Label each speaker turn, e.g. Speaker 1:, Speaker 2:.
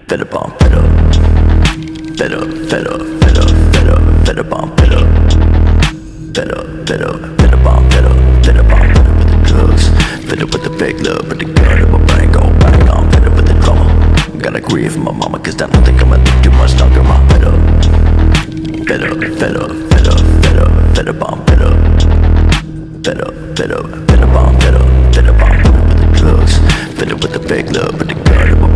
Speaker 1: fed up on fed up, fed up, fed up, fed up, fed up, fed up on fed up, fed up, fed up, fed up on fed up, fed up on fed up with the drugs, fed up with the fake love, but the gun in my brain go bang on, fed up with the drama. Gotta grieve for my mama, cause I don't think I'ma live too much longer. I'm fed up, fed up, fed up, fed up, fed up, fed up on fed up, fed up, fed up, fed up on fed up, fed up on fed up with the drugs, fed up with the fake love, but the gun in my